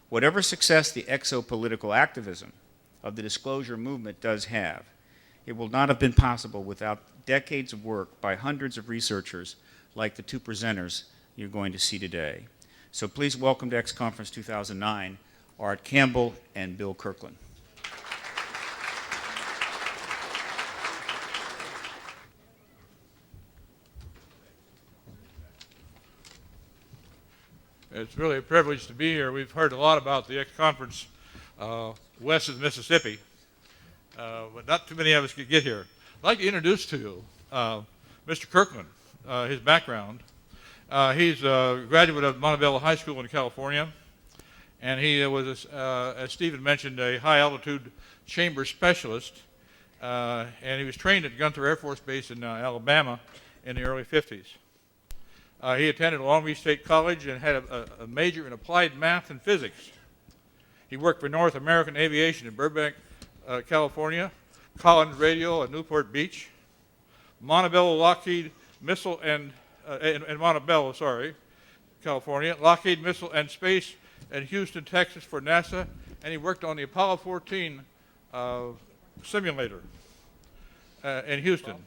Whatever success the exopolitical activism of the disclosure movement does have, it will not have been possible without decades of work by hundreds of researchers like the two presenters you're going to see today. So please welcome to X Conference 2009, Art Campbell and Bill Kirkland. It's really a privilege to be here. We've heard a lot about the X Conference west of the Mississippi, but not too many of us could get here. I'd like to introduce to you Mr. Kirkland, his background. He's a graduate of Montebello High School in California, and he was, as Stephen mentioned, a high-altitude chamber specialist, and he was trained at Gunther Air Force Base in Alabama in the early 50s. He attended Long Beach State College and had a major in applied math and physics. He worked for North American Aviation in Burbank, California, Collins Radio at Newport Beach, Montebello Lockheed Missile and in Montebello, California, Lockheed Missile and Space in Houston, Texas for NASA, and he worked on the Apollo 14 simulator in Houston.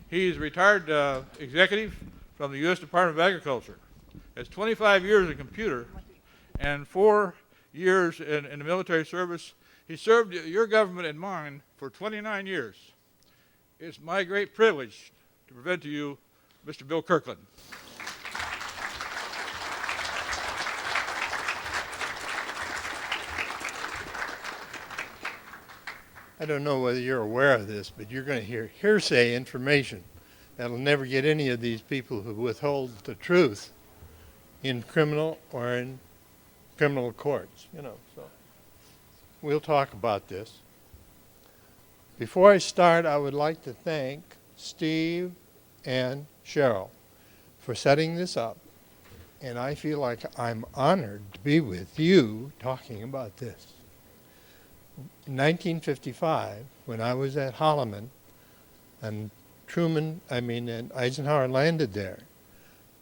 He's a retired executive from the U.S. Department of Agriculture. Has 25 years in computer and 4 years in the military service. He served your government and mine for 29 years. It's my great privilege to present to you Mr. Bill Kirkland. I don't know whether you're aware of this, but you're going to hear hearsay information that'll never get any of these people who withhold the truth in criminal or in criminal courts, so we'll talk about this. Before I start, I would like to thank Steve and Cheryl for setting this up, and I feel like I'm honored to be with you talking about this. In 1955, when I was at Holloman, and and Eisenhower landed there,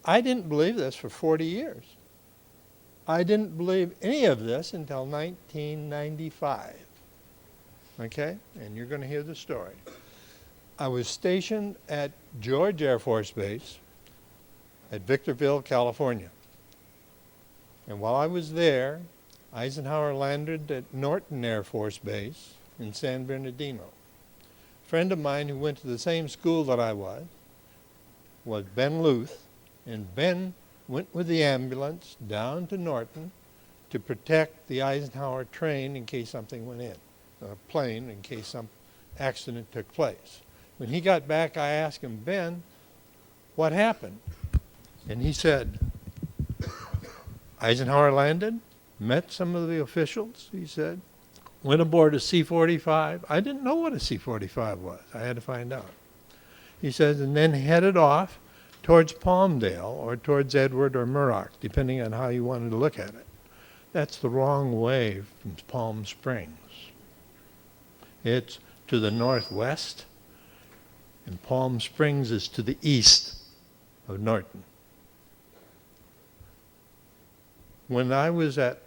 I didn't believe this for 40 years. I didn't believe any of this until 1995. Okay? And you're going to hear the story. I was stationed at George Air Force Base at Victorville, California. And while I was there, Eisenhower landed at Norton Air Force Base in San Bernardino. A friend of mine who went to the same school that I was Ben Luth, and Ben went with the ambulance down to Norton to protect the Eisenhower train in case something went in, a plane in case some accident took place. When he got back, I asked him, Ben, what happened? And he said, Eisenhower landed, met some of the officials, he said, went aboard a C-45. I didn't know what a C-45 was. I had to find out. He says, and then headed off towards Palmdale or towards Edward or Muroc, depending on how you wanted to look at it. That's the wrong way from Palm Springs. It's to the northwest, and Palm Springs is to the east of Norton. When I was at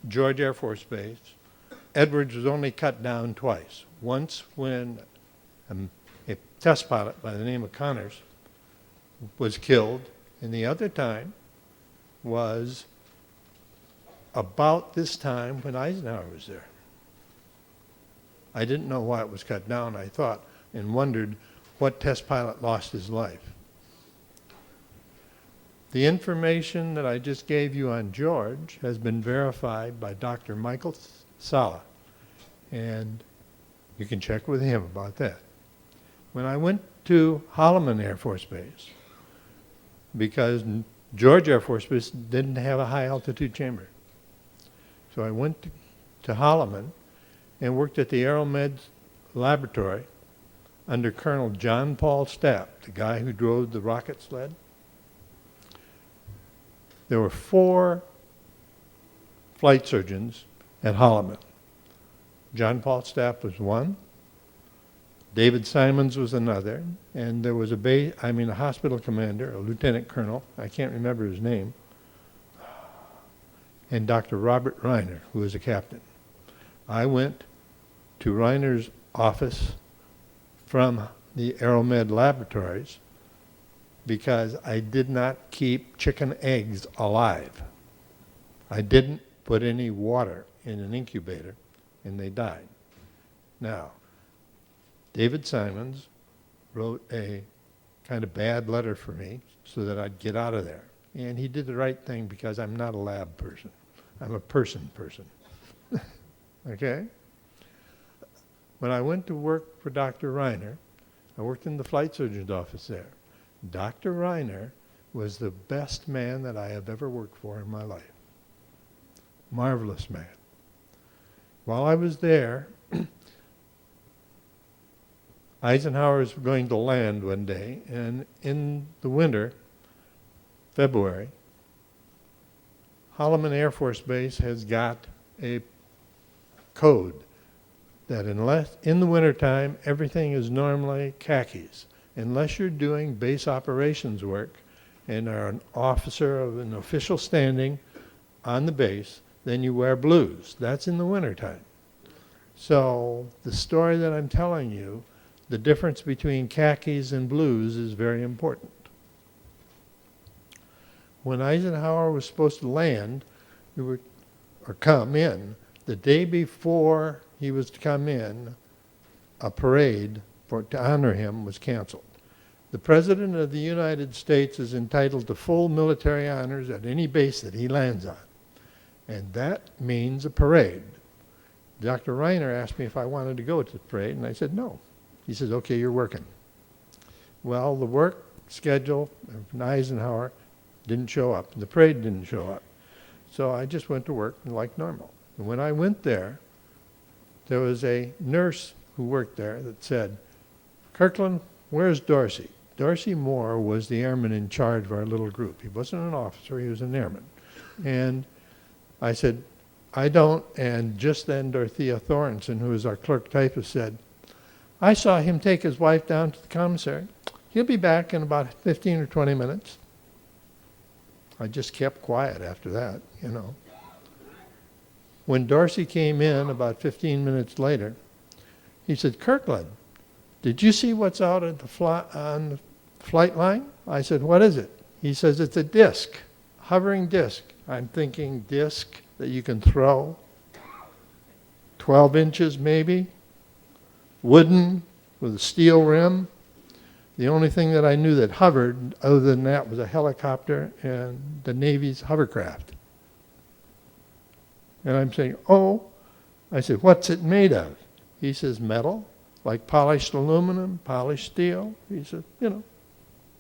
George Air Force Base, Edwards was only cut down twice. Once when a test pilot by the name of Connors was killed, and the other time was about this time when Eisenhower was there. I didn't know why it was cut down, I thought, and wondered what test pilot lost his life. The information that I just gave you on George has been verified by Dr. Michael Sala, and you can check with him about that. When I went to Holloman Air Force Base, because George Air Force Base didn't have a high altitude chamber, so I went to Holloman and worked at the Aeromed laboratory under Colonel John Paul Stapp, the guy who drove the rocket sled. There were 4 flight surgeons at Holloman. John Paul Stapp was one, David Simons was another, and there was a hospital commander, a lieutenant colonel, I can't remember his name, and Dr. Robert Reiner, who was a captain. I went to Reiner's office from the Aeromed laboratories because I did not keep chicken eggs alive. I didn't put any water in an incubator, and they died. Now, David Simons wrote a kind of bad letter for me so that I'd get out of there. And he did the right thing because I'm not a lab person. I'm a person. Okay? When I went to work for Dr. Reiner, I worked in the flight surgeon's office there. Dr. Reiner was the best man that I have ever worked for in my life. Marvelous man. While I was there, Eisenhower was going to land one day, and in the winter, February, Holloman Air Force Base has got a code that unless, in the wintertime, everything is normally khakis. Unless you're doing base operations work and are an officer of an official standing on the base, then you wear blues. That's in the wintertime. So the story that I'm telling you, the difference between khakis and blues is very important. When Eisenhower was supposed to land, or come in, the day before he was to come in, a parade to honor him was canceled. The President of the United States is entitled to full military honors at any base that he lands on. And that means a parade. Dr. Reiner asked me if I wanted to go to the parade, and I said no. He says, okay, you're working. Well, the work schedule of Eisenhower didn't show up. The parade didn't show up. So I just went to work like normal. And when I went there, there was a nurse who worked there that said, Kirkland, where's Dorsey? Dorsey Moore was the airman in charge of our little group. He wasn't an officer, he was an airman. And I said, I don't. And just then Dorothea Thorenson, who was our clerk typist, said, I saw him take his wife down to the commissary. He'll be back in about 15 or 20 minutes. I just kept quiet after that, you know. When Dorsey came in about 15 minutes later, he said, Kirkland, did you see what's out at on the flight line? I said, what is it? He says, it's a disc, hovering disc. I'm thinking disc that you can throw, 12 inches maybe, wooden with a steel rim. The only thing that I knew that hovered other than that was a helicopter and the Navy's hovercraft. And I'm saying, oh, I said, what's it made of? He says, metal, like polished aluminum, polished steel. He said, you know,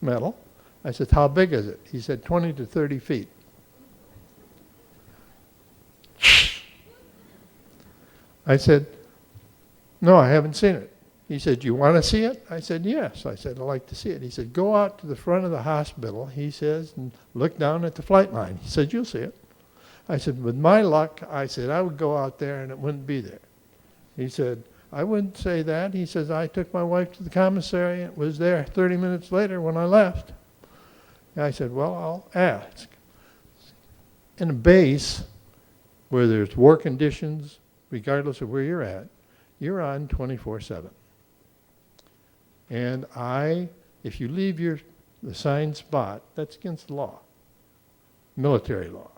metal. I said, how big is it? He said, 20 to 30 feet. I said, no, I haven't seen it. He said, you want to see it? I said, yes. I said, I'd like to see it. He said, go out to the front of the hospital, he says, and look down at the flight line. He said, you'll see it. I said, with my luck, I said, I would go out there and it wouldn't be there. He said, I wouldn't say that. He says, I took my wife to the commissary and it was there 30 minutes later when I left. And I said, well, I'll ask. In a base where there's war conditions, regardless of where you're at, you're on 24/7. And if you leave your assigned spot, that's against the law, military law.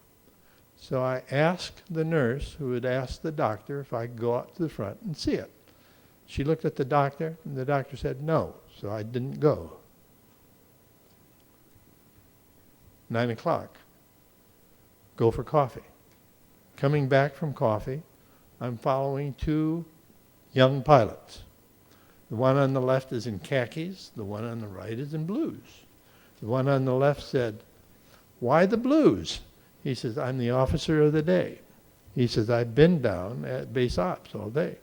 So I asked the nurse who had asked the doctor if I could go out to the front and see it. She looked at the doctor, and the doctor said no, so I didn't go. 9 o'clock, go for coffee. Coming back from coffee, I'm following two young pilots. The one on the left is in khakis, the one on the right is in blues. The one on the left said, why the blues? He says, I'm the officer of the day. He says, I've been down at base ops all day.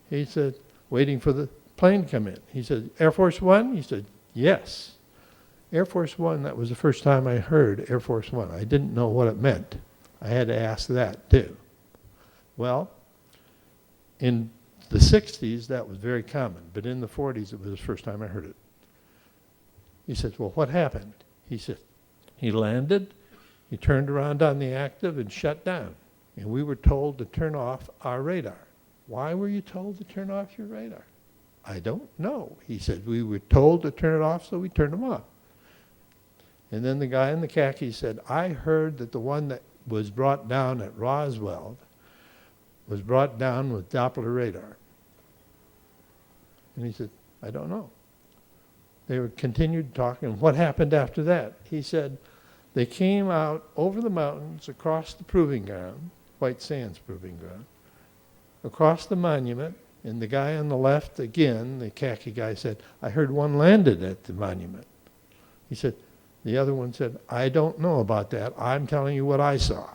He said, waiting for the plane to come in. He said, Air Force One? He said, yes. Air Force One, that was the first time I heard Air Force One. I didn't know what it meant. I had to ask that too. Well, in the 60s, that was very common, but in the 40s, it was the first time I heard it. He said, well, what happened? He said, he landed, He turned around on the active and shut down. And we were told to turn off our radar. Why were you told to turn off your radar? I don't know. He said, we were told to turn it off, so we turned them off. And then the guy in the khaki said, I heard that the one that was brought down at Roswell was brought down with Doppler radar. And he said, I don't know. They were continued talking. What happened after that? He said, they came out over the mountains, across the proving ground, White Sands Proving Ground, across the monument, and the guy on the left, again, the khaki guy said, I heard one landed at the monument. He said, the other one said, I don't know about that. I'm telling you what I saw.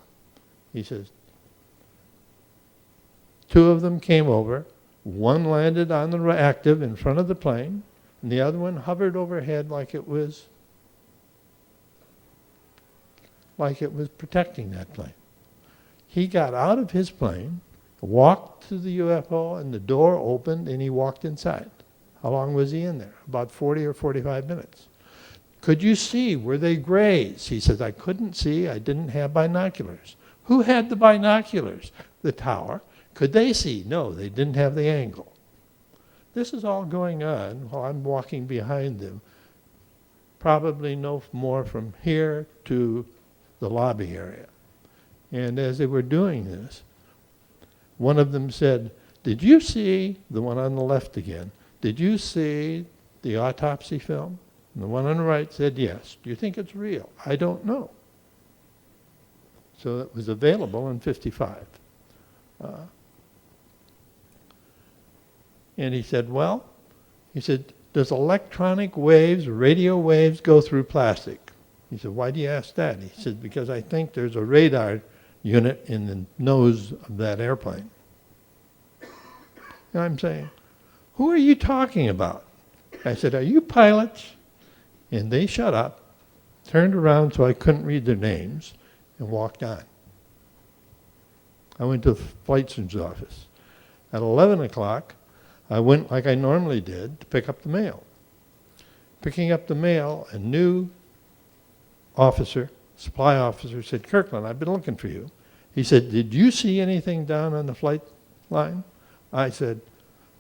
He says, two of them came over. One landed on the active in front of the plane, and the other one hovered overhead like it was protecting that plane. He got out of his plane, walked to the UFO, and the door opened, and he walked inside. How long was he in there? About 40 or 45 minutes. Could you see? Were they grays? He says, I couldn't see. I didn't have binoculars. Who had the binoculars? The tower. Could they see? No, they didn't have the angle. This is all going on while I'm walking behind them, probably no more from here to the lobby area. And as they were doing this, one of them said, did you see, the one on the left again, did you see the autopsy film? And the one on the right said, yes. Do you think it's real? I don't know. So it was available in 55. And he said, well, he said, does electronic waves, radio waves go through plastic? He said, why do you ask that? He said, because I think there's a radar unit in the nose of that airplane. And I'm saying, who are you talking about? I said, are you pilots? And they shut up, turned around so I couldn't read their names, and walked on. I went to the flight surgeon's office. At 11 o'clock, I went like I normally did to pick up the mail. Picking up the mail, a new officer, supply officer, said, Kirkland, I've been looking for you. He said, did you see anything down on the flight line? I said,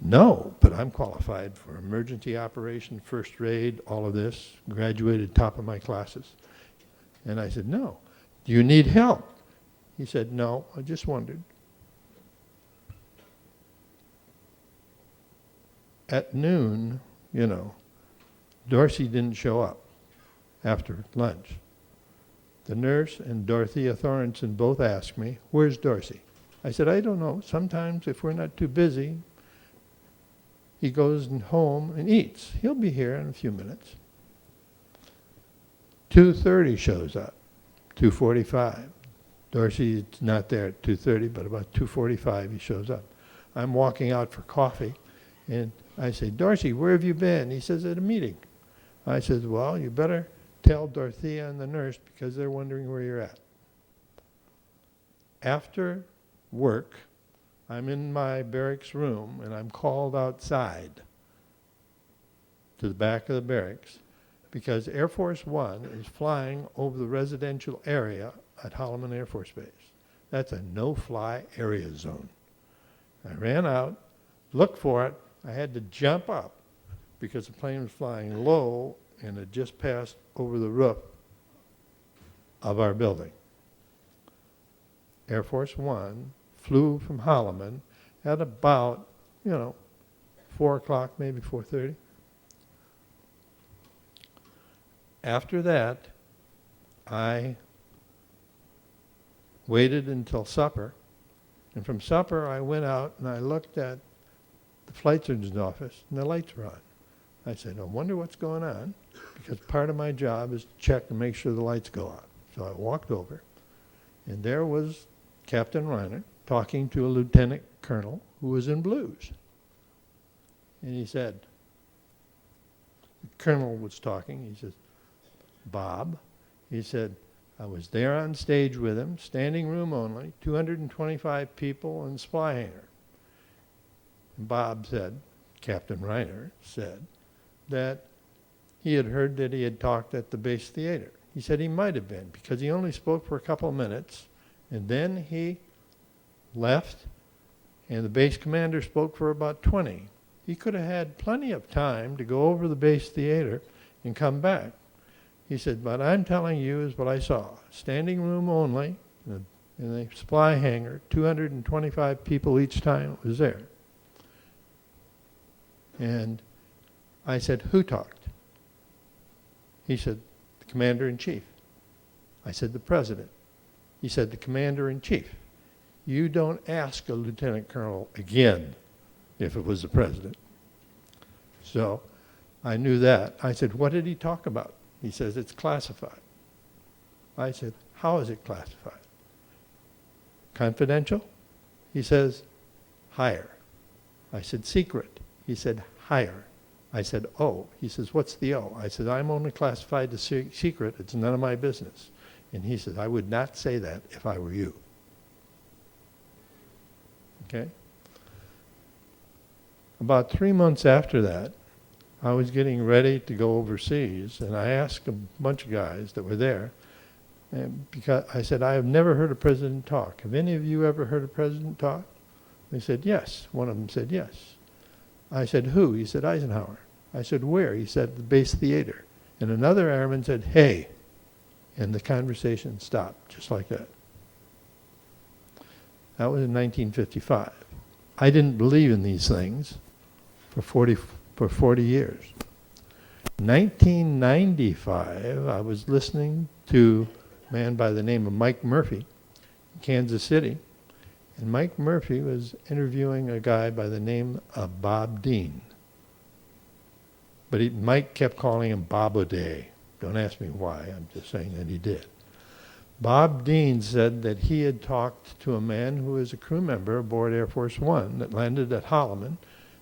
no, but I'm qualified for emergency operation, first aid, all of this, graduated top of my classes. And I said, no. Do you need help? He said, no, I just wondered. At noon, Dorsey didn't show up after lunch. The nurse and Dorothea Thorenson both asked me, where's Dorsey? I said, I don't know. Sometimes if we're not too busy, he goes home and eats. He'll be here in a few minutes. 2:30 shows up, 2:45. Dorsey's not there at 2:30, but about 2:45 he shows up. I'm walking out for coffee, and I say, Dorsey, where have you been? He says, at a meeting. I said, well, you better tell Dorothea and the nurse because they're wondering where you're at. After work, I'm in my barracks room, and I'm called outside to the back of the barracks because Air Force One is flying over the residential area at Holloman Air Force Base. That's a no-fly area zone. I ran out, looked for it. I had to jump up because the plane was flying low and it just passed over the roof of our building. Air Force One flew from Holloman at about, 4 o'clock, maybe 4:30. After that, I waited until supper, and from supper I went out and I looked at the flight surgeon's office, and the lights were on. I said, I wonder what's going on, because part of my job is to check and make sure the lights go out. So I walked over, and there was Captain Reiner talking to a lieutenant colonel who was in blues. And he said, the colonel was talking, he says, Bob, he said, I was there on stage with him, standing room only, 225 people and supply hangar. And Bob said, Captain Reiner said, that he had heard that he had talked at the base theater. He said he might have been, because he only spoke for a couple of minutes, and then he left, and the base commander spoke for about 20. He could have had plenty of time to go over the base theater and come back. He said, what I'm telling you is what I saw. Standing room only, in the supply hangar, 225 people each time it was there. And I said, who talked? He said, the commander-in-chief. I said, the president. He said, the commander-in-chief. You don't ask a lieutenant colonel again if it was the president. So I knew that. I said, what did he talk about? He says, it's classified. I said, how is it classified? Confidential? He says, higher. I said, secret. He said, higher. I said, O. He says, what's the O? I said, I'm only classified as secret. It's none of my business. And he said, I would not say that if I were you. Okay? About 3 months after that, I was getting ready to go overseas, and I asked a bunch of guys that were there, and because I said, I have never heard a president talk. Have any of you ever heard a president talk? They said, yes. One of them said, yes. I said, who? He said, Eisenhower. I said, where? He said, the base theater. And another airman said, hey. And the conversation stopped, just like that. That was in 1955. I didn't believe in these things for 40 years. 1995, I was listening to a man by the name of Mike Murphy in Kansas City. And Mike Murphy was interviewing a guy by the name of Bob Dean. But Mike kept calling him Bob O'Day. Don't ask me why, I'm just saying that he did. Bob Dean said that he had talked to a man who was a crew member aboard Air Force One that landed at Holloman,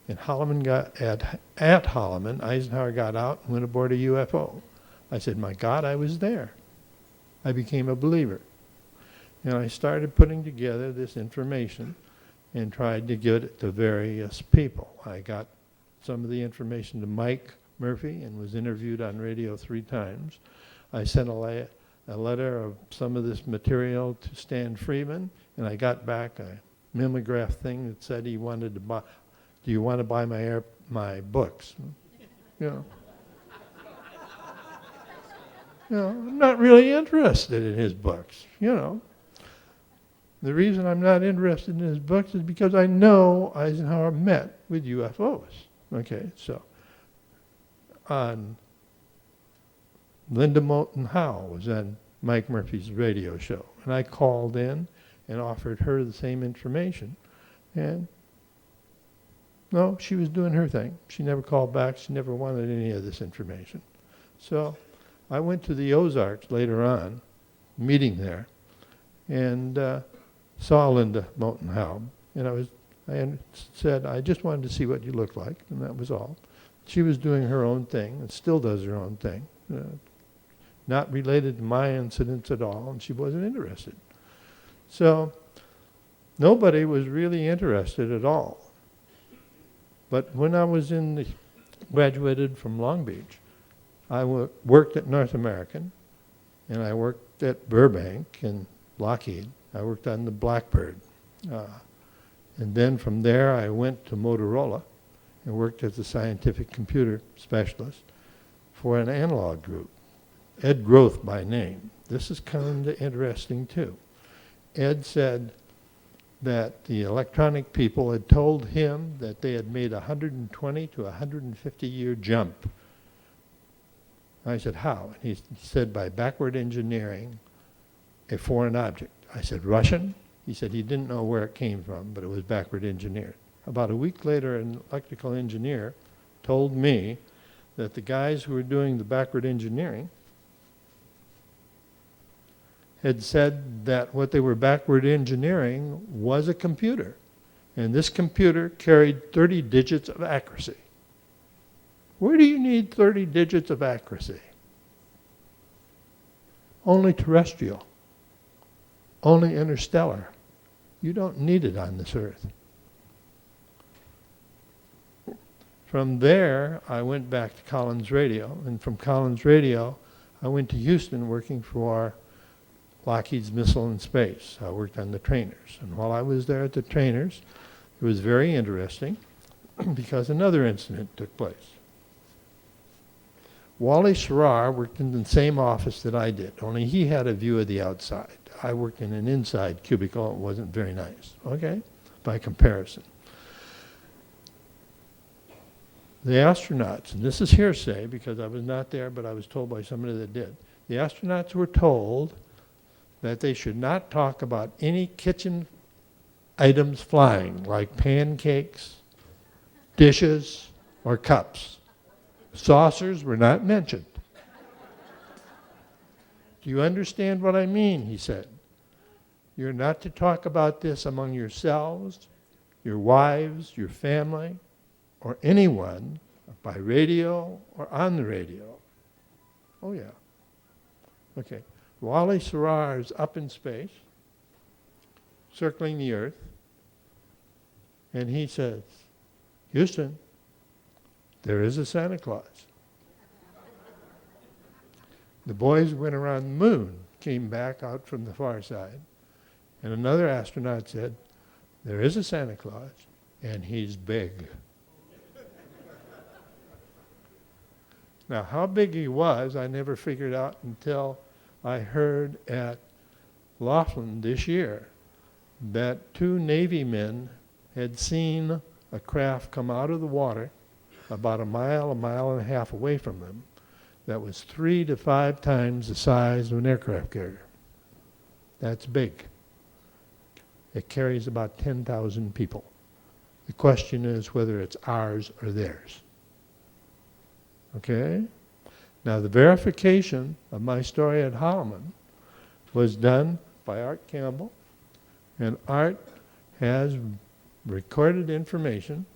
and Holloman got at Holloman, Eisenhower got out and went aboard a UFO. I said, my God, I was there. I became a believer. And I started putting together this information and tried to give it to various people. I got some of the information to Mike Murphy and was interviewed on radio 3 times. I sent a letter of some of this material to Stan Freeman, and I got back a mimeograph thing that said he wanted to buy, do you want to buy my books? You know, I'm not really interested in his books, you know. The reason I'm not interested in his books is because I know Eisenhower met with UFOs. Okay, so Linda Moulton Howe was on Mike Murphy's radio show, and I called in and offered her the same information, and no, she was doing her thing. She never called back. She never wanted any of this information. So I went to the Ozarks later on, meeting there, and saw Linda Moulton Howe, and I said, I just wanted to see what you looked like, and that was all. She was doing her own thing, and still does her own thing, not related to my incidents at all, and she wasn't interested. So nobody was really interested at all. But when I was graduated from Long Beach, I worked at North American, and I worked at Burbank and Lockheed. I worked on the Blackbird. And then from there, I went to Motorola and worked as a scientific computer specialist for an analog group, Ed Groth by name. This is kind of interesting, too. Ed said that the electronic people had told him that they had made a 120 to 150-year jump. I said, how? And he said, by backward engineering a foreign object. I said, Russian? He said he didn't know where it came from, but it was backward engineered. About a week later, an electrical engineer told me that the guys who were doing the backward engineering had said that what they were backward engineering was a computer. And this computer carried 30 digits of accuracy. Where do you need 30 digits of accuracy? Only terrestrial. Only interstellar. You don't need it on this earth. From there, I went back to Collins Radio, and from Collins Radio, I went to Houston working for Lockheed's Missile and Space. I worked on the trainers. And while I was there at the trainers, it was very interesting because another incident took place. Wally Schrar worked in the same office that I did, only he had a view of the outside. I worked in an inside cubicle. It wasn't very nice, okay, by comparison. The astronauts, and this is hearsay because I was not there, but I was told by somebody that did. The astronauts were told that they should not talk about any kitchen items flying, like pancakes, dishes, or cups. Saucers were not mentioned. Do you understand what I mean? He said. You're not to talk about this among yourselves, your wives, your family, or anyone by radio or on the radio. Oh, yeah. Okay. Wally Schrar is up in space, circling the Earth, and he says, Houston, there is a Santa Claus. The boys who went around the moon came back out from the far side, and another astronaut said, there is a Santa Claus, and he's big. Now, how big he was, I never figured out until I heard at Laughlin this year that 2 Navy men had seen a craft come out of the water about a mile and a half away from them that was 3 to 5 times the size of an aircraft carrier. That's big. It carries about 10,000 people. The question is whether it's ours or theirs. Okay? Now, the verification of my story at Holloman was done by Art Campbell, and Art has recorded information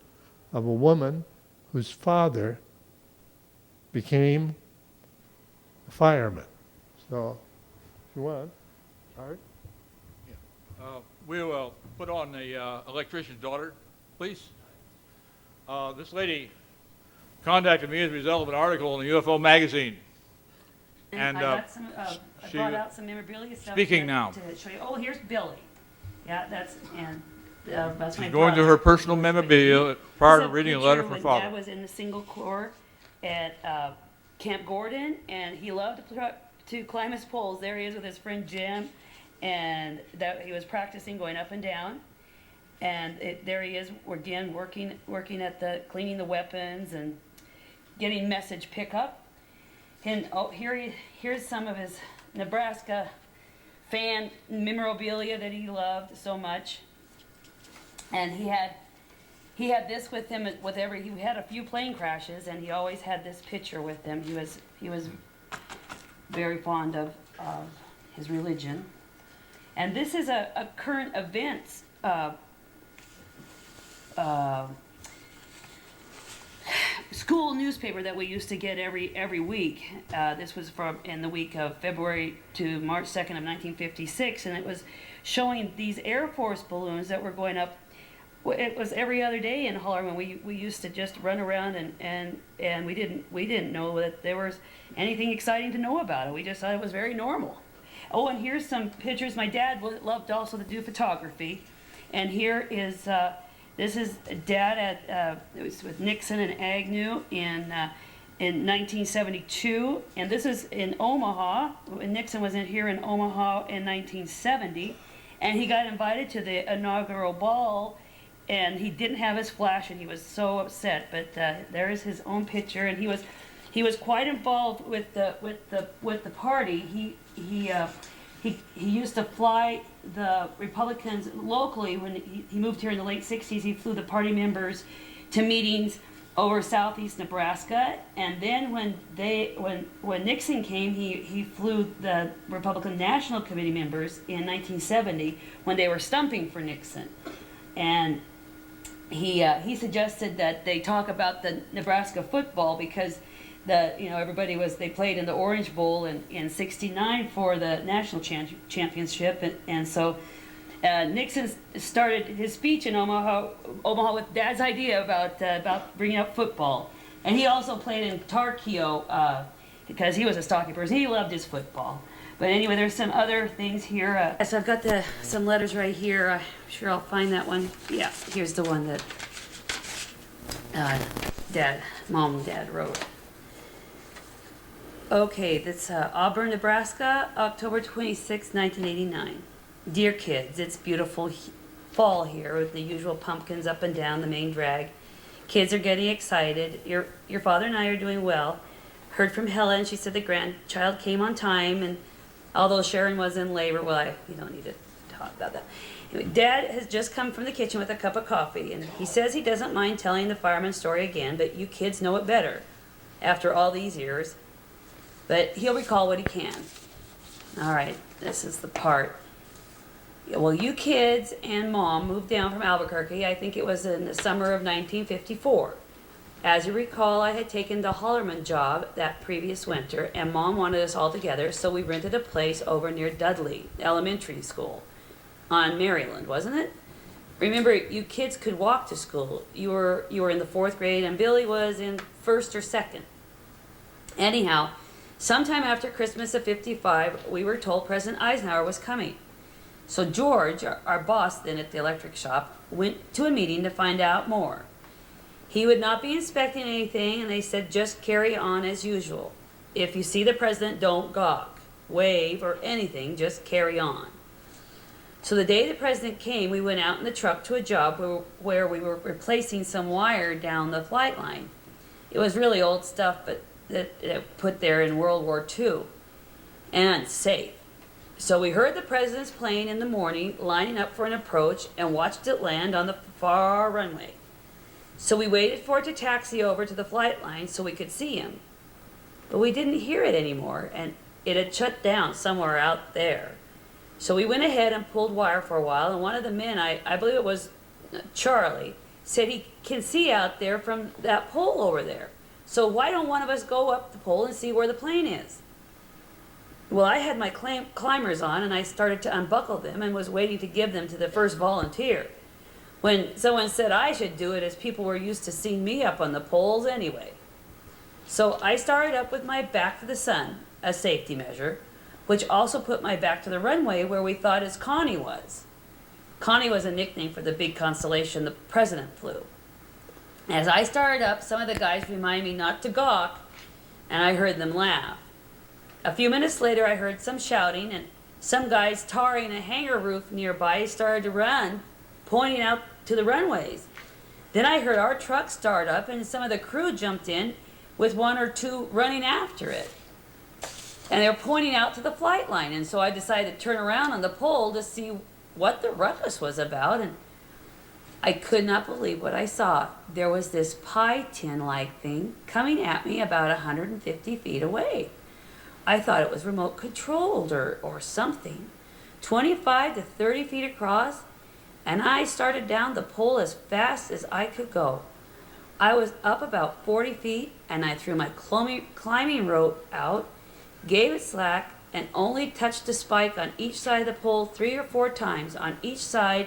of a woman whose father became a fireman. So, if you want, Art? We'll put on the electrician's daughter, please. This lady contacted me as a result of an article in the UFO magazine. And I got some, I she- brought out some memorabilia stuff. Speaking to, now. To show you. Oh, here's Billy. Yeah, that's my She's going brother. to her personal memorabilia prior to This is reading a picture letter from when father. Dad was in the Single Corps at Camp Gordon, and he loved to climb his poles. There he is with his friend Jim, and that he was practicing going up and down. And there he is again working at the cleaning the weapons and getting message pickup. And here's some of his Nebraska fan memorabilia that he loved so much. And he had this with him he had a few plane crashes, and he always had this picture with him. He was very fond of his religion. And this is a current events school newspaper that we used to get every week. This was from in the week of February to March 2nd of 1956, and it was showing these Air Force balloons that were going up. It was every other day in Hollerman. We used to just run around and we didn't know that there was anything exciting to know about it. We just thought it was very normal. Oh, and here's some pictures. My dad loved also to do photography, and here is this is Dad at it was with Nixon and Agnew in 1972, and this is in Omaha. Nixon was here in Omaha in 1970, and he got invited to the inaugural ball. And he didn't have his flash, and he was so upset. But there is his own picture, and he was quite involved with the party. He used to fly the Republicans locally when he moved here in the late '60s. He flew the party members to meetings over southeast Nebraska, and then when Nixon came, he flew the Republican National Committee members in 1970 when they were stumping for Nixon, and he suggested that they talk about the Nebraska football because they played in the Orange Bowl in '69 for the national championship, and so Nixon started his speech in Omaha with Dad's idea about bringing up football, and he also played in Tarkio. because he was a stocky person. He loved his football. But anyway, there's some other things here. So I've got some letters right here. I'm sure I'll find that one. Yeah, here's the one that Mom and Dad wrote. Okay, that's Auburn, Nebraska, October 26, 1989. Dear kids, it's beautiful fall here with the usual pumpkins up and down the main drag. Kids are getting excited. Your father and I are doing well. Heard from Helen. She said the grandchild came on time, and although Sharon was in labor, well, we don't need to talk about that. Anyway, Dad has just come from the kitchen with a cup of coffee, and he says he doesn't mind telling the fireman story again, but you kids know it better after all these years. But he'll recall what he can. All right, this is the part. Well, you kids and Mom moved down from Albuquerque. I think it was in the summer of 1954. As you recall, I had taken the Hollerman job that previous winter, and Mom wanted us all together, so we rented a place over near Dudley Elementary School on Maryland, wasn't it? Remember, you kids could walk to school. You were in the 4th grade, and Billy was in 1st or 2nd. Anyhow, sometime after Christmas of '55, we were told President Eisenhower was coming. So George, our boss then at the electric shop, went to a meeting to find out more. He would not be inspecting anything, and they said just carry on as usual. If you see the president, don't gawk, wave, or anything, just carry on. So the day the president came, we went out in the truck to a job where we were replacing some wire down the flight line. It was really old stuff, but that put there in World War II, and unsafe. So we heard the president's plane in the morning, lining up for an approach, and watched it land on the far runway. So we waited for it to taxi over to the flight line so we could see him. But we didn't hear it anymore, and it had shut down somewhere out there. So we went ahead and pulled wire for a while, and one of the men, I believe it was Charlie, said he can see out there from that pole over there. So why don't one of us go up the pole and see where the plane is? Well, I had my climbers on, and I started to unbuckle them and was waiting to give them to the first volunteer, when someone said I should do it, as people were used to seeing me up on the poles anyway. So I started up with my back to the sun, a safety measure, which also put my back to the runway where we thought his Connie was. Connie was a nickname for the big constellation the president flew. As I started up, some of the guys reminded me not to gawk, and I heard them laugh. A few minutes later, I heard some shouting, and some guys tarring a hangar roof nearby started to run, pointing out to the runways. Then I heard our truck start up, and some of the crew jumped in with one or two running after it. And they were pointing out to the flight line, and so I decided to turn around on the pole to see what the ruckus was about, and I could not believe what I saw. There was this pie tin-like thing coming at me about 150 feet away. I thought it was remote controlled or something. 25 to 30 feet across, and I started down the pole as fast as I could go. I was up about 40 feet, and I threw my climbing rope out, gave it slack, and only touched the spike on each side of the pole 3 or 4 times on each side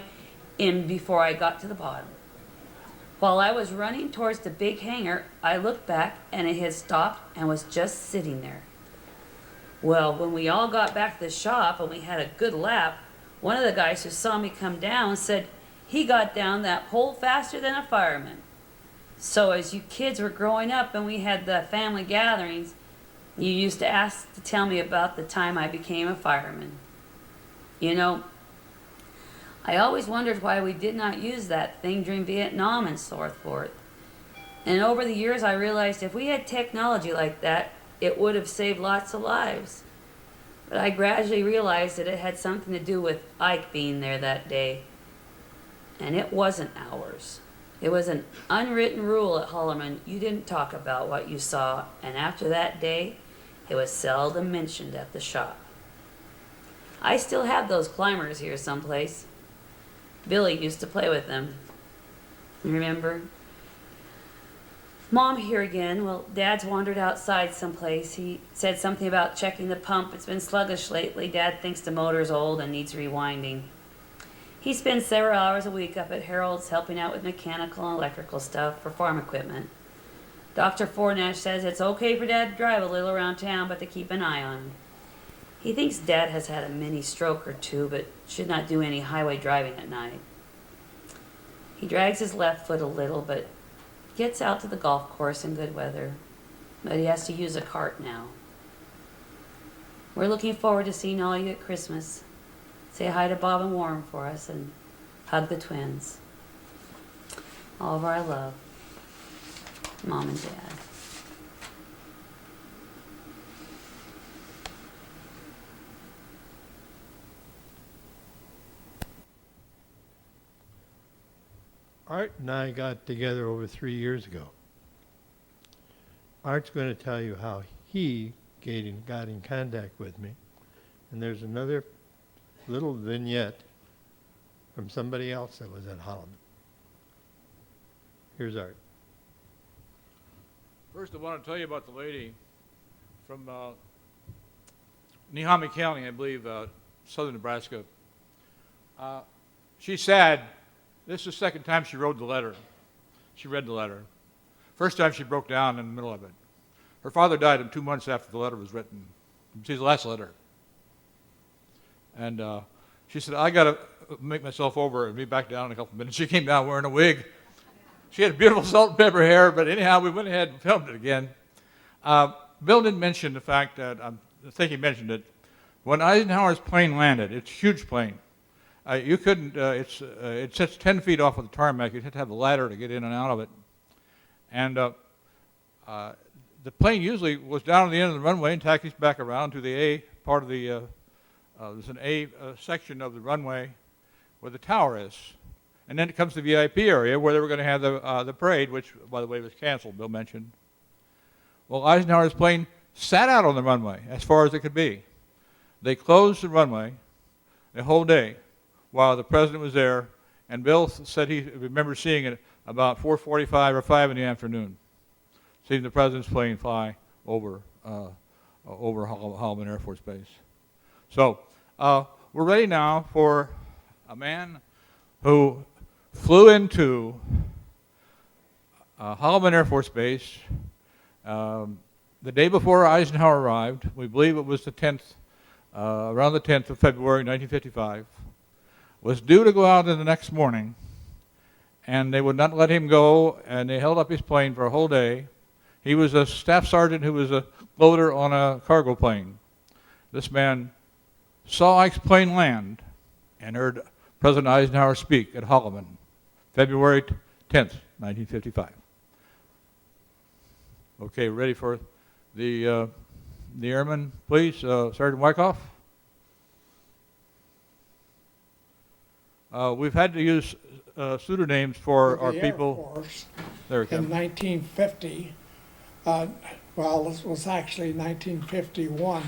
in before I got to the bottom. While I was running towards the big hangar, I looked back, and it had stopped and was just sitting there. Well, when we all got back to the shop and we had a good laugh, one of the guys who saw me come down said he got down that pole faster than a fireman. So as you kids were growing up and we had the family gatherings, you used to ask to tell me about the time I became a fireman. You know, I always wondered why we did not use that thing during Vietnam and so forth. And over the years I realized if we had technology like that, it would have saved lots of lives. But I gradually realized that it had something to do with Ike being there that day. And it wasn't ours. It was an unwritten rule at Hollerman. You didn't talk about what you saw, and after that day, it was seldom mentioned at the shop. I still have those climbers here someplace. Billy used to play with them. Remember? Mom here again. Well, Dad's wandered outside someplace. He said something about checking the pump. It's been sluggish lately. Dad thinks the motor's old and needs rewinding. He spends several hours a week up at Harold's helping out with mechanical and electrical stuff for farm equipment. Dr. Fornash says it's okay for Dad to drive a little around town, but to keep an eye on him. He thinks Dad has had a mini stroke or two, but should not do any highway driving at night. He drags his left foot a little, but gets out to the golf course in good weather. But he has to use a cart now. We're looking forward to seeing all you at Christmas. Say hi to Bob and Warren for us and hug the twins. All of our love, Mom and Dad. Art and I got together over 3 years ago. Art's going to tell you how he got in contact with me. And there's another little vignette from somebody else that was at Holloman. Here's Art. First, I want to tell you about the lady from Nehami County, I believe, southern Nebraska. She's sad. This is the second time she wrote the letter. She read the letter. First time she broke down in the middle of it. Her father died in 2 months after the letter was written. It was the last letter. And she said, I got to make myself over and be back down in a couple of minutes. She came down wearing a wig. She had beautiful salt and pepper hair, but anyhow, we went ahead and filmed it again. Bill didn't mention the fact that, I think he mentioned it, when Eisenhower's plane landed, it's a huge plane. You couldn't, it sits 10 feet off of the tarmac. You'd have to have a ladder to get in and out of it. And the plane usually was down at the end of the runway and taxis back around to the A part of the, there's an A section of the runway where the tower is. And then it comes to the VIP area where they were going to have the parade, which, by the way, was canceled, Bill mentioned. Well, Eisenhower's plane sat out on the runway as far as it could be. They closed the runway the whole day while the president was there, and Bill said he remembers seeing it about 4:45 or 5 in the afternoon, seeing the president's plane fly over Holloman Air Force Base. So we're ready now for a man who flew into Holloman Air Force Base the day before Eisenhower arrived. We believe it was the 10th, around the 10th of February, 1955. Was due to go out the next morning, and they would not let him go, and they held up his plane for a whole day. He was a staff sergeant who was a loader on a cargo plane. This man saw Ike's plane land and heard President Eisenhower speak at Holloman, February 10th, 1955. Okay, ready for the airman, please, Sergeant Wyckoff. We've had to use pseudonyms for our people. Air Force There we go. in 1950, well, this was actually 1951.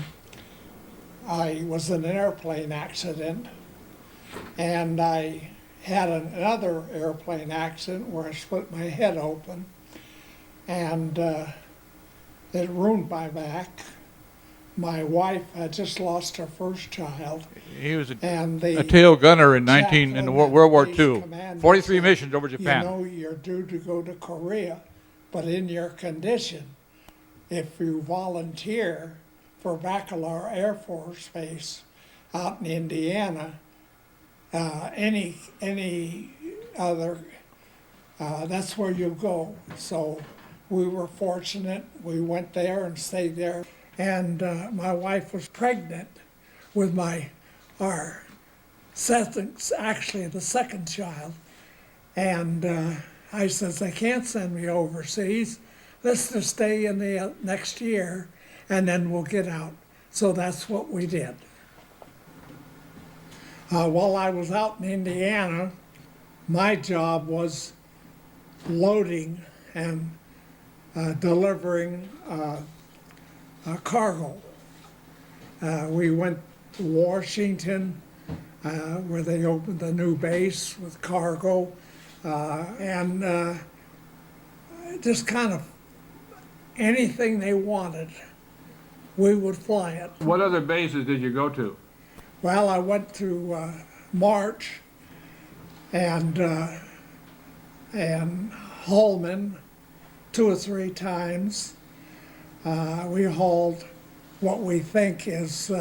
I was in an airplane accident, and I had another airplane accident where I split my head open, and it ruined my back. My wife had just lost her first child, He was and a the tail gunner in chaplain World War at II. base command 43 said, missions over Japan. You know, you're due to go to Korea, but in your condition, if you volunteer for Bacalar Air Force Base out in Indiana, any other, that's where you go. So we were fortunate. We went there and stayed there. And my wife was pregnant with our the second child. And I says, they can't send me overseas. Let's just stay in the next year, and then we'll get out. So that's what we did. While I was out in Indiana, my job was loading and delivering cargo. We went to Washington, where they opened the new base with cargo, and just kind of anything they wanted, we would fly it. What other bases did you go to? Well, I went to March and Holman, 2 or 3 times. We hauled what we think is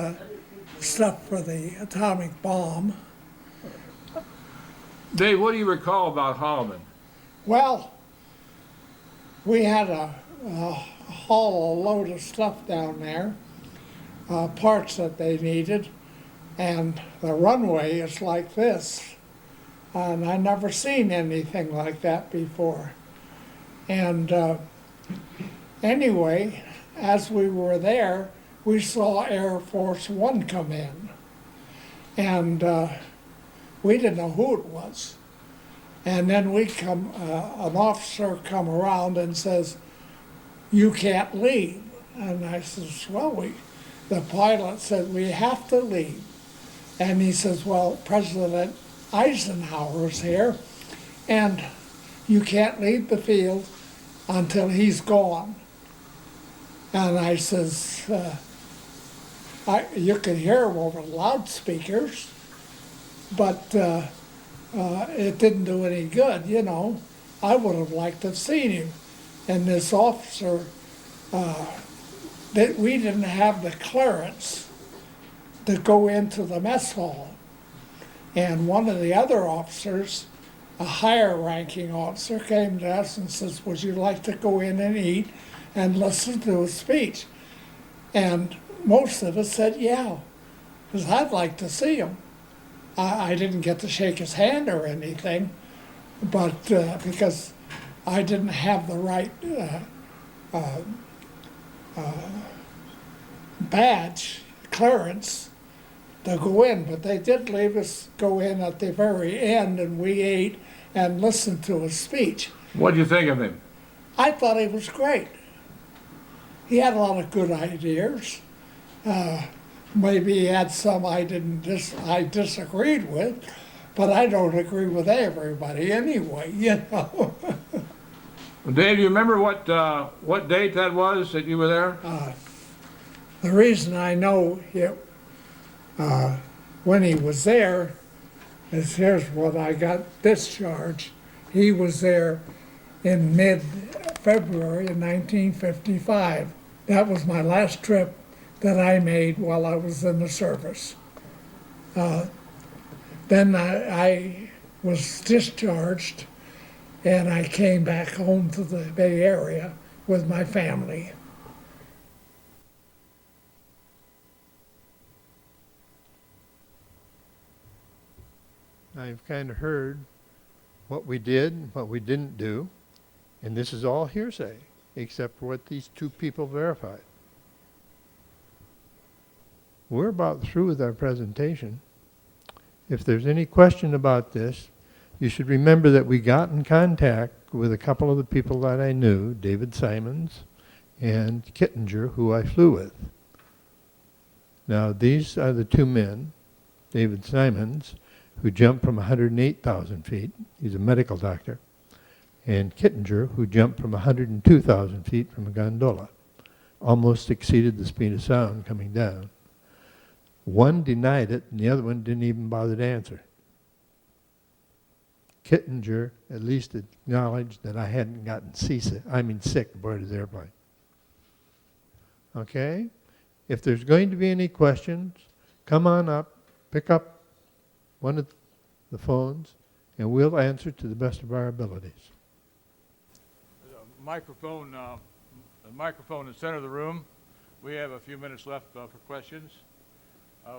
stuff for the atomic bomb. Dave, what do you recall about Holloman? Well, we had a haul a load of stuff down there, parts that they needed, and the runway is like this. And I never seen anything like that before. And anyway, as we were there, we saw Air Force One come in. And we didn't know who it was. And then an officer come around and says, "You can't leave." And I says, "Well, the pilot said we have to leave." And he says, "Well, President Eisenhower's here, and you can't leave the field until he's gone." And I says, you could hear him over loudspeakers, but it didn't do any good, you know. I would have liked to have seen him. And this officer, that we didn't have the clearance to go into the mess hall. And one of the other officers, a higher ranking officer, came to us and says, "Would you like to go in and eat and listen to a speech?" And most of us said, "Yeah," because I'd like to see him. I didn't get to shake his hand or anything, but because I didn't have the right badge clearance to go in, but they did leave us go in at the very end, and we ate and listened to his speech. What do you think of him? I thought he was great. He had a lot of good ideas. Maybe he had some I disagreed with, but I don't agree with everybody anyway, you know. Well, Dave, do you remember what date that was that you were there? The reason I know it, when he was there is here's when I got discharged. He was there in mid-February of 1955. That was my last trip that I made while I was in the service. Then I was discharged and I came back home to the Bay Area with my family. I've kind of heard what we did, what we didn't do, and this is all hearsay, except for what these 2 people verified. We're about through with our presentation. If there's any question about this, you should remember that we got in contact with a couple of the people that I knew, David Simons and Kittinger, who I flew with. Now, these are the 2 men, David Simons, who jumped from 108,000 feet. He's a medical doctor. And Kittinger, who jumped from 102,000 feet from a gondola. Almost exceeded the speed of sound coming down. One denied it, and the other one didn't even bother to answer. Kittinger at least acknowledged that I hadn't gotten sick aboard his airplane. Okay? If there's going to be any questions, come on up, pick up one of the phones, and we'll answer to the best of our abilities. The microphone in the center of the room. We have a few minutes left for questions.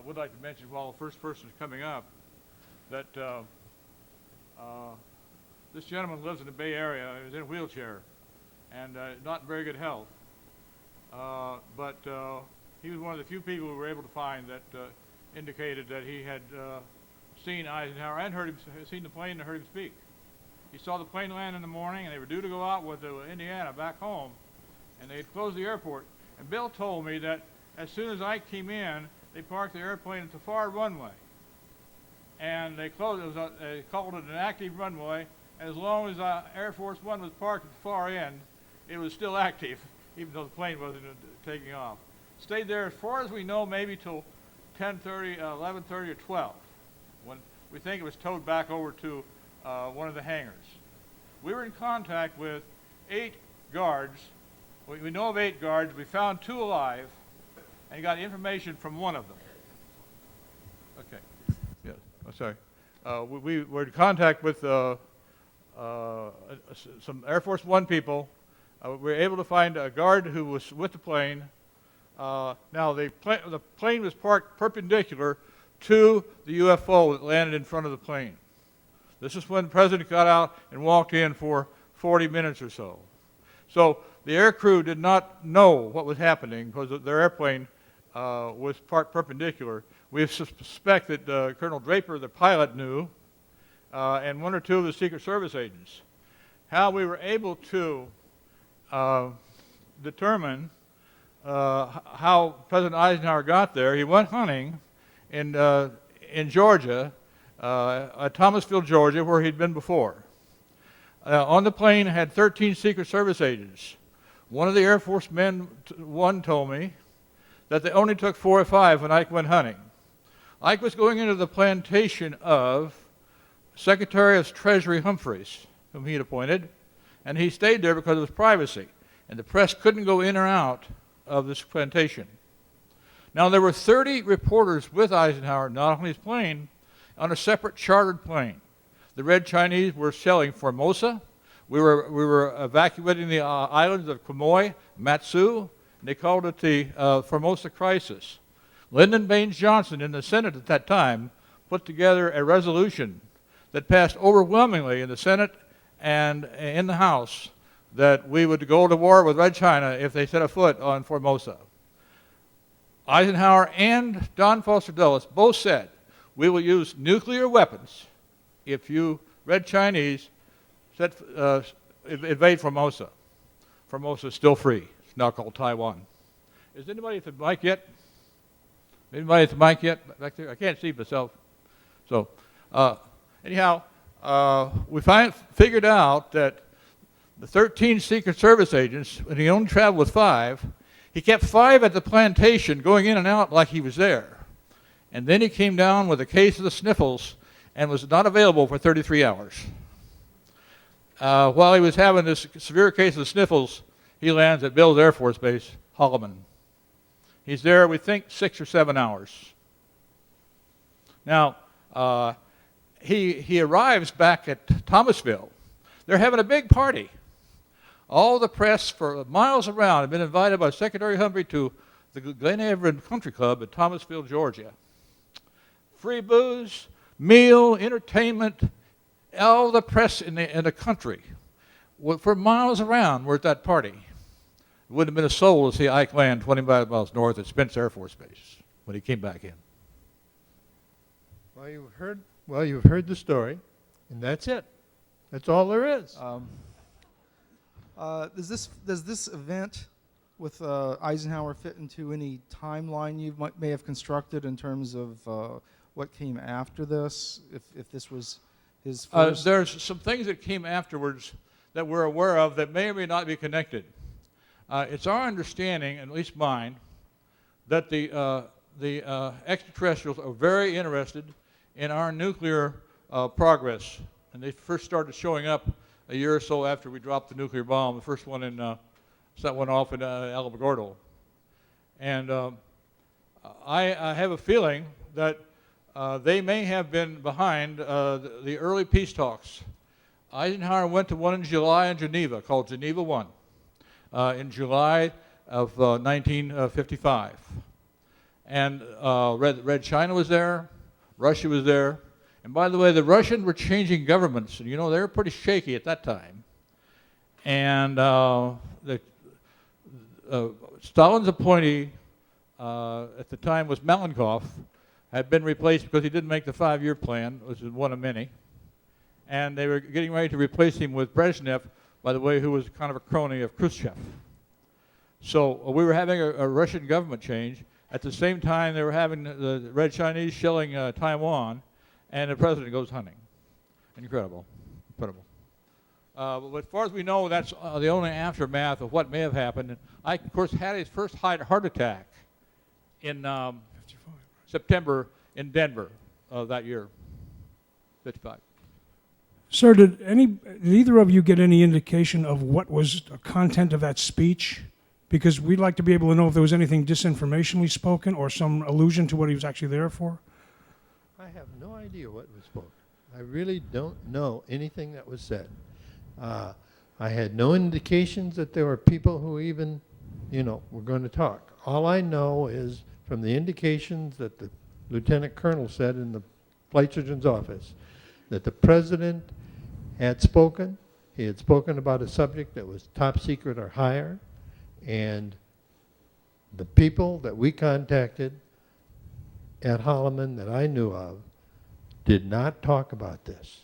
Would like to mention while the first person is coming up that this gentleman lives in the Bay Area. He was in a wheelchair and not in very good health. But he was one of the few people we were able to find that indicated that he had seen Eisenhower and seen the plane and heard him speak. He saw the plane land in the morning, and they were due to go out with Indiana back home, and they had closed the airport. And Bill told me that as soon as I came in, they parked the airplane at the far runway, and they closed it. They called it an active runway, and as long as Air Force One was parked at the far end, it was still active, even though the plane wasn't taking off. Stayed there as far as we know, maybe till 10:30, 11:30, or 12, when we think it was towed back over to one of the hangars. We were in contact with 8 guards. We know of 8 guards. We found 2 alive, and got information from one of them. Okay. Yes. I'm sorry. We were in contact with some Air Force One people. We were able to find a guard who was with the plane. Now, the plane was parked perpendicular to the UFO that landed in front of the plane. This is when the president got out and walked in for 40 minutes or so. So the air crew did not know what was happening because their airplane was parked perpendicular. We suspect that Colonel Draper, the pilot, knew, and 1 or 2 of the Secret Service agents. How we were able to determine how President Eisenhower got there, he went hunting in Georgia, at Thomasville, Georgia, where he'd been before. On the plane had 13 Secret Service agents. One of the Air Force men, one told me that they only took 4 or 5 when Ike went hunting. Ike was going into the plantation of Secretary of Treasury Humphreys, whom he had appointed, and he stayed there because of his privacy, and the press couldn't go in or out of this plantation. Now, there were 30 reporters with Eisenhower, not on his plane, on a separate chartered plane. The Red Chinese were shelling Formosa. We were evacuating the islands of Quemoy, Matsu, and they called it the Formosa Crisis. Lyndon Baines Johnson in the Senate at that time put together a resolution that passed overwhelmingly in the Senate and in the House that we would go to war with Red China if they set a foot on Formosa. Eisenhower and Don Foster Dulles both said, we will use nuclear weapons if you Red Chinese invade Formosa. Formosa is still free. It's now called Taiwan. Is anybody at the mic yet? Anybody at the mic yet back there? I can't see myself. So anyhow, we figured out that the 13 Secret Service agents, and he only traveled with 5, he kept 5 at the plantation going in and out like he was there. And then he came down with a case of the sniffles and was not available for 33 hours. While he was having this severe case of the sniffles, he lands at Bill's Air Force Base, Holloman. He's there, we think, 6 or 7 hours. Now, he arrives back at Thomasville. They're having a big party. All the press for miles around had been invited by Secretary Humphrey to the Glen Everin Country Club at Thomasville, Georgia. Free booze, meal, entertainment, all the press in the country for miles around were at that party. It wouldn't have been a soul to see Ike land 25 miles north at Spence Air Force Base when he came back in. Well, you've heard the story, and that's it. That's all there is. Does this event with Eisenhower fit into any timeline you may have constructed in terms of what came after this, if this was his first? There's some things that came afterwards that we're aware of that may or may not be connected. It's our understanding, at least mine, that the extraterrestrials are very interested in our nuclear progress. And they first started showing up a year or so after we dropped the nuclear bomb, the first one set one off in Alamogordo. And I have a feeling that they may have been behind the early peace talks. Eisenhower went to one in July in Geneva called Geneva I in July of 1955. And Red China was there, Russia was there. And by the way, the Russians were changing governments, and you know, they were pretty shaky at that time. And Stalin's appointee at the time was Malenkov, had been replaced because he didn't make the 5-year plan, which is one of many. And they were getting ready to replace him with Brezhnev, by the way, who was kind of a crony of Khrushchev. So we were having a Russian government change. At the same time, they were having the Red Chinese shelling Taiwan, and the president goes hunting. Incredible, incredible. But as far as we know, that's the only aftermath of what may have happened. And Ike, of course, had his first heart attack in September in Denver that year, 55. Sir, did either of you get any indication of what was the content of that speech? Because we'd like to be able to know if there was anything disinformationally spoken or some allusion to what he was actually there for. I have no idea what was spoken. I really don't know anything that was said. I had no indications that there were people who even, were going to talk. All I know is from the indications that the lieutenant colonel said in the flight surgeon's office that the president had spoken. He had spoken about a subject that was top secret or higher, and the people that we contacted at Holloman that I knew of did not talk about this.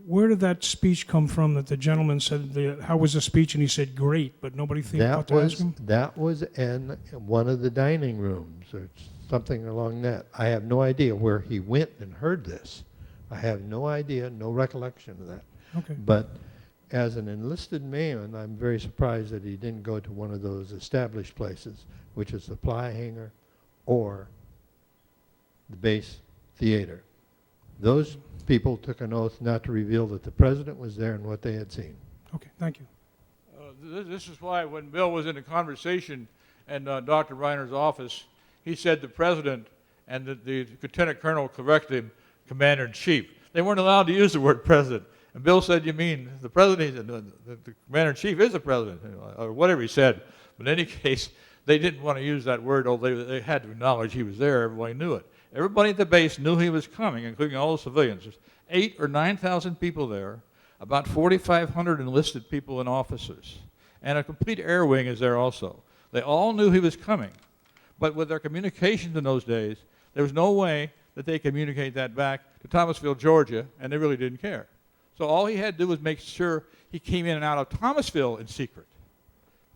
Where did that speech come from that the gentleman said, how was the speech? And he said, great, but nobody thought to ask him? That was in one of the dining rooms or something along that. I have no idea where he went and heard this. I have no idea, no recollection of that. Okay. But as an enlisted man, I'm very surprised that he didn't go to one of those established places, which is the fly hangar or the base theater. Those people took an oath not to reveal that the president was there and what they had seen. Okay, thank you. This is why when Bill was in a conversation in Dr. Reiner's office, he said the president and the lieutenant colonel corrected him, commander-in-chief. They weren't allowed to use the word president. And Bill said, you mean the president? He said, the commander-in-chief is the president, or whatever he said. But in any case, they didn't want to use that word, although they had to acknowledge he was there. Everybody knew it. Everybody at the base knew he was coming, including all the civilians. There's 8,000 or 9,000 people there, about 4,500 enlisted people and officers. And a complete air wing is there also. They all knew he was coming. But with their communications in those days, there was no way that they communicate that back to Thomasville, Georgia, and they really didn't care. So all he had to do was make sure he came in and out of Thomasville in secret.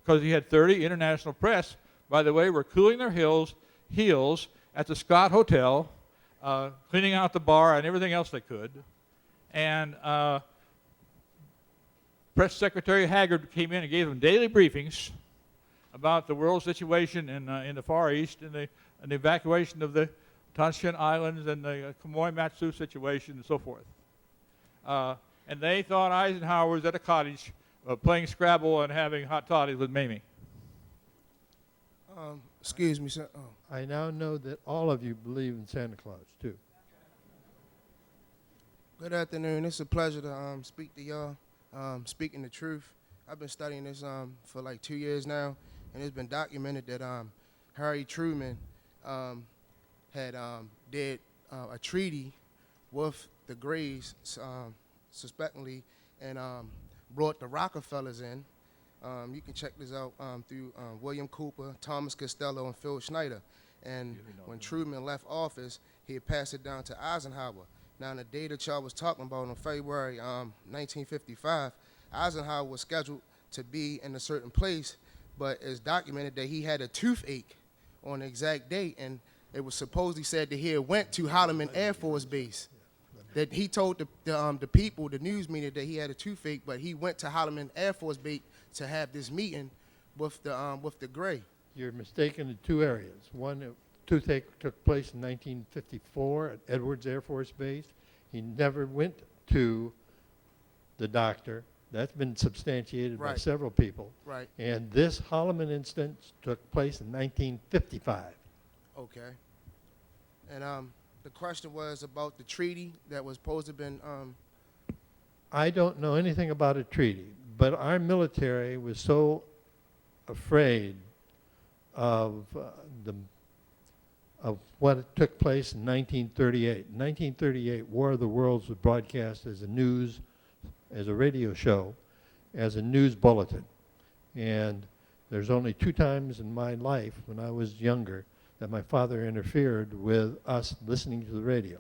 Because he had 30 international press, by the way, were cooling their heels at the Scott Hotel, cleaning out the bar and everything else they could. And Press Secretary Haggard came in and gave them daily briefings about the world situation in the Far East and the evacuation of the Tonkin Islands and the Quemoy-Matsu situation and so forth. And they thought Eisenhower was at a cottage playing Scrabble and having hot toddies with Mamie. Excuse me, sir. Oh. I now know that all of you believe in Santa Claus, too. Good afternoon. It's a pleasure to speak to y'all, speaking the truth. I've been studying this for like 2 years now, and it's been documented that Harry Truman had did a treaty with the Greys, suspectedly, and brought the Rockefellers in. You can check this out through William Cooper, Thomas Costello, and Phil Schneider. And when Truman left office, he had passed it down to Eisenhower. Now, the day that y'all was talking about in February 1955, Eisenhower was scheduled to be in a certain place, but it's documented that he had a toothache on the exact date, and it was supposedly said that he had went to Holloman Air Force Base. That he told the people, the news media, that he had a toothache, but he went to Holloman Air Force Base to have this meeting with the Gray. You're mistaken in two areas. One, toothache took place in 1954 at Edwards Air Force Base. He never went to the doctor. That's been substantiated by several people. Right. And this Holloman instance took place in 1955. Okay. And the question was about the treaty that was supposed to have been. I don't know anything about a treaty, but our military was so afraid of what took place in 1938. In 1938, War of the Worlds was broadcast as a radio show, as a news bulletin. And there's only 2 times in my life when I was younger that my father interfered with us listening to the radio.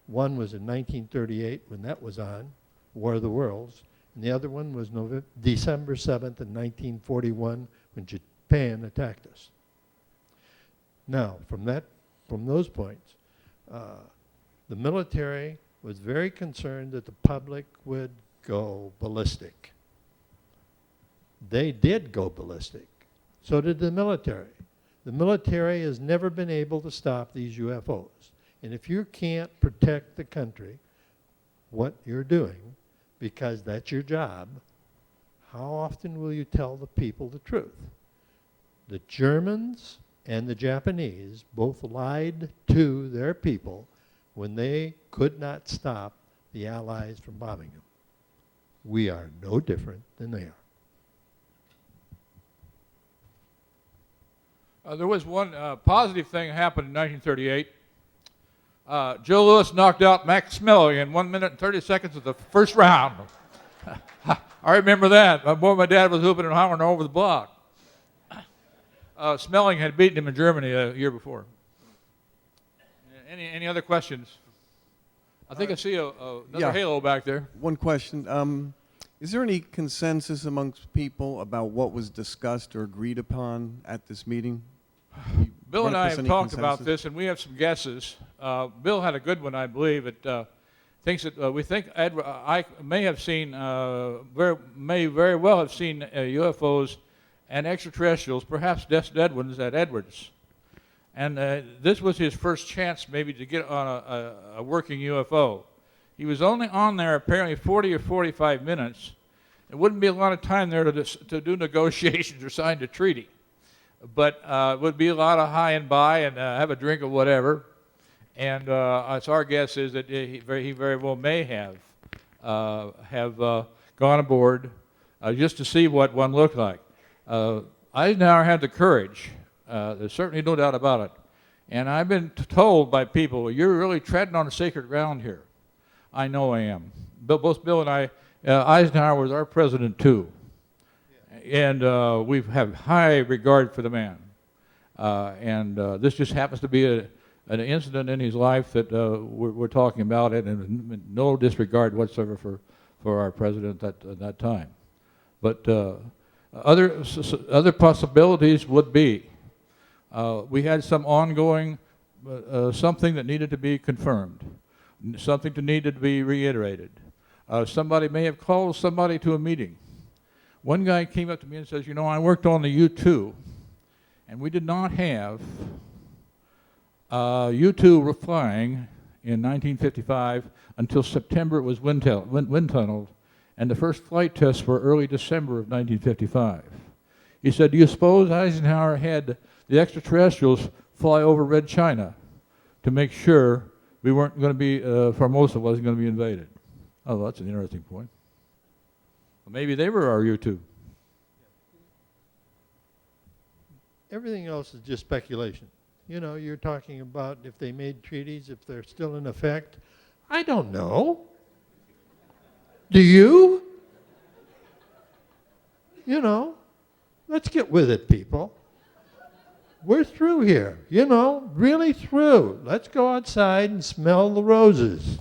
One was in 1938 when that was on, War of the Worlds, and the other one was December 7th in 1941 when Japan attacked us. Now, from those points, the military was very concerned that the public would go ballistic. They did go ballistic. So did the military. The military has never been able to stop these UFOs. And if you can't protect the country, what you're doing, because that's your job, how often will you tell the people the truth? The Germans and the Japanese both lied to their people when they could not stop the Allies from bombing them. We are no different than they are. There was one positive thing that happened in 1938. Joe Louis knocked out Max Smelling in 1 minute and 30 seconds of the first round. I remember that. My dad was hooping and hollering over the block. Smelling had beaten him in Germany a year before. Any other questions? I think I see another halo back there. One question. Is there any consensus amongst people about what was discussed or agreed upon at this meeting? Bill and I have Any talked about consensus? this, and we have some guesses. Bill had a good one, I believe. It thinks that we think I may have seen, may very well have seen UFOs and extraterrestrials, perhaps dead ones, at Edwards. And this was his first chance maybe to get on a working UFO. He was only on there apparently 40 or 45 minutes. It wouldn't be a lot of time there to do negotiations or sign a treaty. But it would be a lot of high and by and have a drink or whatever. And so our guess is that he very well may have gone aboard just to see what one looked like. Eisenhower had the courage. There's certainly no doubt about it. And I've been told by people, you're really treading on sacred ground here. I know I am. Both Bill and I, Eisenhower was our president too. And we have high regard for the man. And this just happens to be an incident in his life that we're talking about it, and no disregard whatsoever for our president at that time. But other possibilities would be we had some ongoing something that needed to be confirmed, something that needed to be reiterated. Somebody may have called somebody to a meeting. One guy came up to me and says, you know, I worked on the U-2, and we did not have U-2 flying in 1955 until September. It was wind tunneled, and the first flight tests were early December of 1955. He said, do you suppose Eisenhower had the extraterrestrials fly over Red China to make sure we weren't going to be, Formosa wasn't going to be invaded? Oh, that's an interesting point. Well, maybe they were our U-2. Everything else is just speculation. You know, you're talking about if they made treaties, if they're still in effect. I don't know. Do you? You know, let's get with it, people. We're through here, you know, really through. Let's go outside and smell the roses.